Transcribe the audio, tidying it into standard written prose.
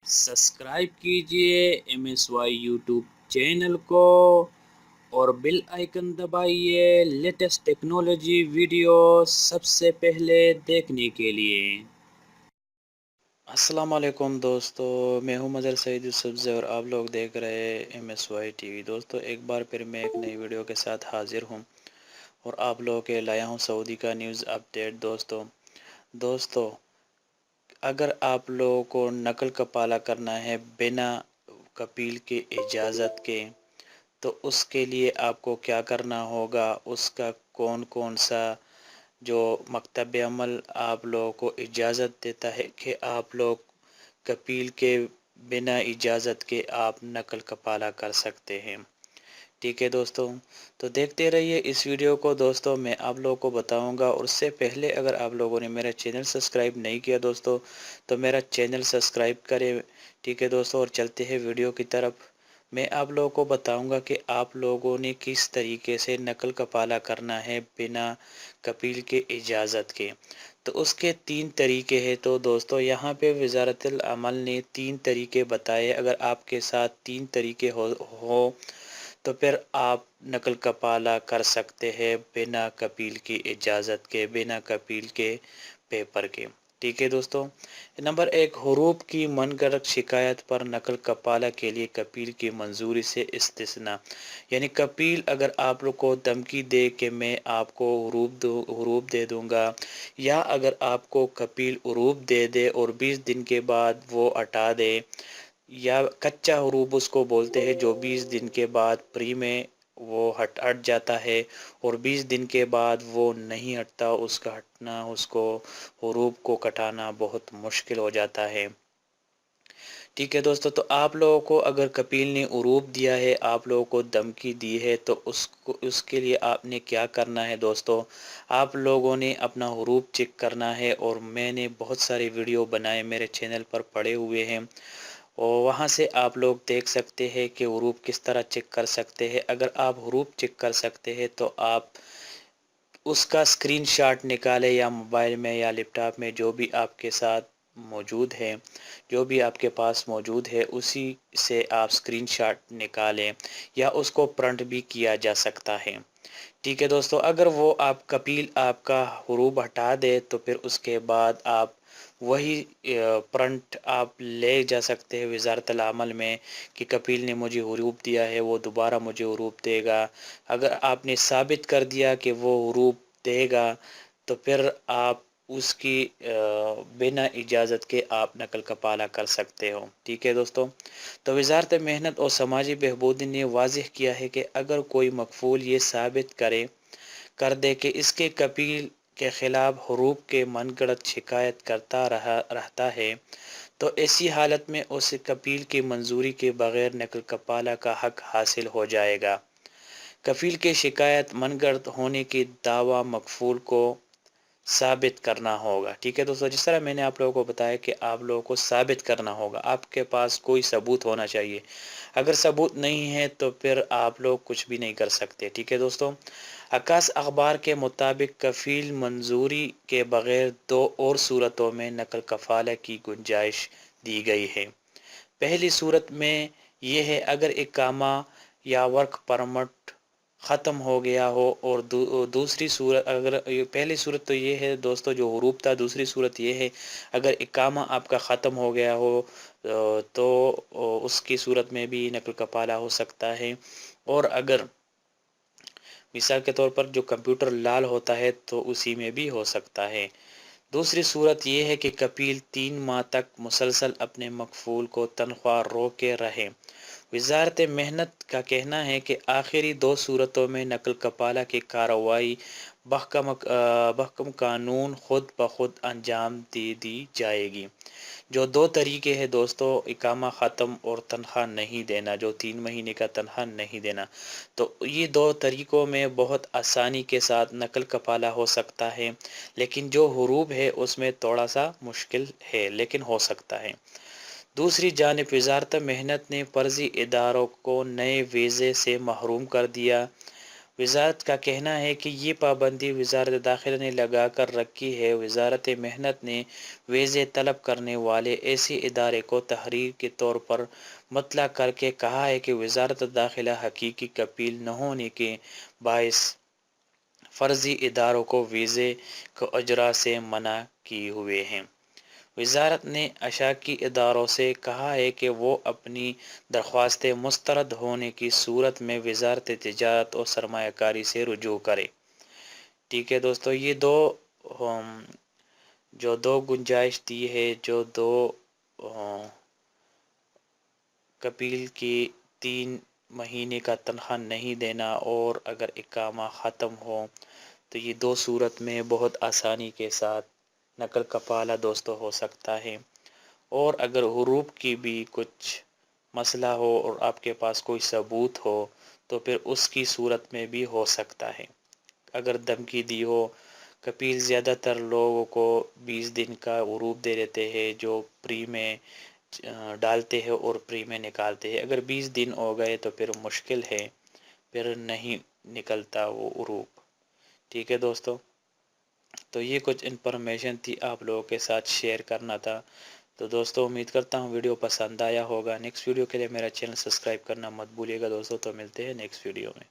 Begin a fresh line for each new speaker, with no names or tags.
Subscribe कीजिए MsY YouTube channel को और बेल आइकन दबाइए लेटेस्ट टेक्नोलॉजी वीडियो सबसे पहले देखने के लिए। अस्सलाम वालेकुम दोस्तों, मैं हूं मदर सईद यूसुफ और आप लोग देख रहे हैं MsY टीवी। दोस्तों एक बार फिर मैं एक नई वीडियो के साथ हाजिर हूं और आप लोगों के लाया हूं सऊदी का न्यूज़ अपडेट। दोस्तों अगर आप लोगों को नकल कपाला करना है बिना कफील के इजाज़त के, तो उसके लिए आपको क्या करना होगा, उसका कौन कौन सा जो मकतब अमल आप लोगों को इजाज़त देता है कि आप लोग कफील के बिना इजाज़त के आप नकल कपाला कर सकते हैं। ठीक है दोस्तों, तो देखते रहिए इस वीडियो को। दोस्तों मैं आप लोगों को बताऊंगा, और उससे पहले अगर आप लोगों ने मेरा चैनल सब्सक्राइब नहीं किया दोस्तों, तो मेरा चैनल सब्सक्राइब करें। ठीक है दोस्तों, और चलते हैं वीडियो की तरफ। मैं आप लोगों को बताऊंगा कि आप लोगों ने किस तरीके से नकल कपाला करना है बिना कफील के इजाज़त के। तो उसके 3 तरीके हैं। तो दोस्तों यहाँ पे वज़ारतुल अमल ने 3 तरीके बताए। अगर आपके साथ 3 तरीके हो तो फिर आप नकल कपाला कर सकते हैं बिना कफील की इजाज़त के, बिना कफील के पेपर के। ठीक है दोस्तों, नंबर 1, हरूब की मनगढ़ंत शिकायत पर नकल कपाला के लिए कफील की मंजूरी से इस्तिस्ना। यानी कफील अगर आप लोग को धमकी दे कि मैं आपको हरूब दे दूंगा, या अगर आपको कफील हरूब दे दे और 20 दिन के बाद वो हटा दे, या कच्चा हरूब उसको बोलते हैं जो 20 दिन के बाद फ्री में वो हट जाता है, और 20 दिन के बाद वो नहीं हटता, उसका हटना, उसको हरूब को कटाना बहुत मुश्किल हो जाता है। ठीक है दोस्तों, तो आप लोगों को अगर कफील ने हरूब दिया है, आप लोगों को धमकी दी है, तो उसके लिए आपने क्या करना है दोस्तों, आप लोगों ने अपना हरूब चेक करना है। और मैंने बहुत सारे वीडियो बनाए मेरे चैनल पर पड़े हुए हैं, और वहाँ से आप लोग देख सकते हैं कि हरूब किस तरह चेक कर सकते हैं। अगर आप हरूब चेक कर सकते हैं तो आप उसका स्क्रीनशॉट निकालें, या मोबाइल में या लैपटॉप में जो भी आपके साथ मौजूद है, जो भी आपके पास मौजूद है, उसी से आप स्क्रीनशॉट निकालें, या उसको प्रिंट भी किया जा सकता है। ठीक है दोस्तों, अगर वो आप कफील आपका हरूब हटा दे, तो फिर उसके बाद आप वही प्रिंट आप ले जा सकते हैं वज़ारतुल अमल में कि कफील ने मुझे हरूब दिया है, वो दोबारा मुझे हरूब देगा। अगर आपने साबित कर दिया कि वो हरूब देगा, तो फिर आप उसकी बिना इजाज़त के आप नकल कपाला कर सकते हो। ठीक है दोस्तों, तो वज़ारत मेहनत और समाजी बहबूद ने वाज़ेह किया है कि अगर कोई मकफूल ये साबित कर दे कि इसके कफील के ख़िलाफ़ हरूब के मनगढ़ंत शिकायत करता रहता है, तो ऐसी हालत में उस कफील की मंजूरी के बग़ैर नकल कपाला का हक़ हासिल हो जाएगा। कफील की शिकायत मनगढ़ंत होने की दावा मकफूल को साबित करना होगा। ठीक है दोस्तों, जिस तरह मैंने आप लोगों को बताया कि आप लोगों को साबित करना होगा, आपके पास कोई सबूत होना चाहिए। अगर सबूत नहीं है तो फिर आप लोग कुछ भी नहीं कर सकते। ठीक है दोस्तों, आकाश अखबार के मुताबिक कफील मंजूरी के बगैर 2 और सूरतों में नकल कफाला की गुंजाइश दी गई है। पहली सूरत में यह है अगर इकामा या वर्क परमिट ख़त्म हो गया हो, और दूसरी सूरत, अगर पहली सूरत तो ये है दोस्तों जो हरूब था, दूसरी सूरत ये है अगर इकामा आपका ख़त्म हो गया हो, तो उसकी सूरत में भी नकल कपाला हो सकता है। और अगर मिसाल के तौर पर जो कंप्यूटर लाल होता है तो उसी में भी हो सकता है। दूसरी सूरत यह है कि कफील 3 माह तक मुसलसल अपने मकफूल को तनख्वाह रोके रहे। वज़ारत मेहनत का कहना है कि आखिरी 2 सूरतों में नकल कपाला की कार्रवाई बहकम कानून खुद ब खुद अंजाम दे दी जाएगी। जो 2 तरीके हैं दोस्तों, इकामा ख़त्म और तनख्वाह नहीं देना, जो 3 महीने का तनख्वाह नहीं देना, तो ये 2 तरीक़ों में बहुत आसानी के साथ नकल कपाला हो सकता है। लेकिन जो हरूब है उसमें थोड़ा सा मुश्किल है, लेकिन हो सकता है। दूसरी जानिब वज़ारत मेहनत ने फ़र्ज़ी इदारों को नए वीज़े से महरूम कर दिया। وزارت کا کہنا ہے کہ یہ پابندی وزارت داخلہ نے لگا کر رکھی ہے۔ وزارت محنت نے ویزے طلب کرنے والے ایسے ادارے کو تحریر کے طور پر مطلع کر کے کہا ہے کہ وزارت داخلہ حقیقی کفیل نہ ہونے کے باعث فرضی اداروں کو ویزے کو اجرا سے منع کیے ہوئے ہیں۔ وزارت نے اشاکی اداروں سے کہا ہے کہ وہ اپنی درخواستیں مسترد ہونے کی صورت میں وزارت تجارت اور سرمایہ کاری سے رجوع کرے۔ ٹھیک ہے دوستو، یہ دو گنجائش دی ہے، جو دو کفیل کی 3 مہینے کا تنخواہ نہیں دینا، اور اگر اقامہ ختم ہو تو یہ 2 صورت میں بہت آسانی کے ساتھ نقل کفالہ دوستو ہو سکتا ہے۔ اور اگر حروب کی بھی کچھ مسئلہ ہو اور آپ کے پاس کوئی ثبوت ہو تو پھر اس کی صورت میں بھی ہو سکتا ہے۔ اگر دھمکی دی ہو، کفیل زیادہ تر لوگوں کو 20 دن کا حروب دے دیتے ہیں جو پری میں ڈالتے ہیں اور پری میں نکالتے ہیں۔ اگر 20 دن ہو گئے تو پھر مشکل ہے، پھر نہیں نکلتا وہ حروب۔ ٹھیک ہے دوستو، تو یہ کچھ انفارمیشن تھی آپ لوگوں کے ساتھ شیئر کرنا تھا۔ تو دوستو امید کرتا ہوں ویڈیو پسند آیا ہوگا۔ نیکسٹ ویڈیو کے لیے میرا چینل سبسکرائب کرنا مت بھولیے گا دوستو۔ تو ملتے ہیں نیکسٹ ویڈیو میں۔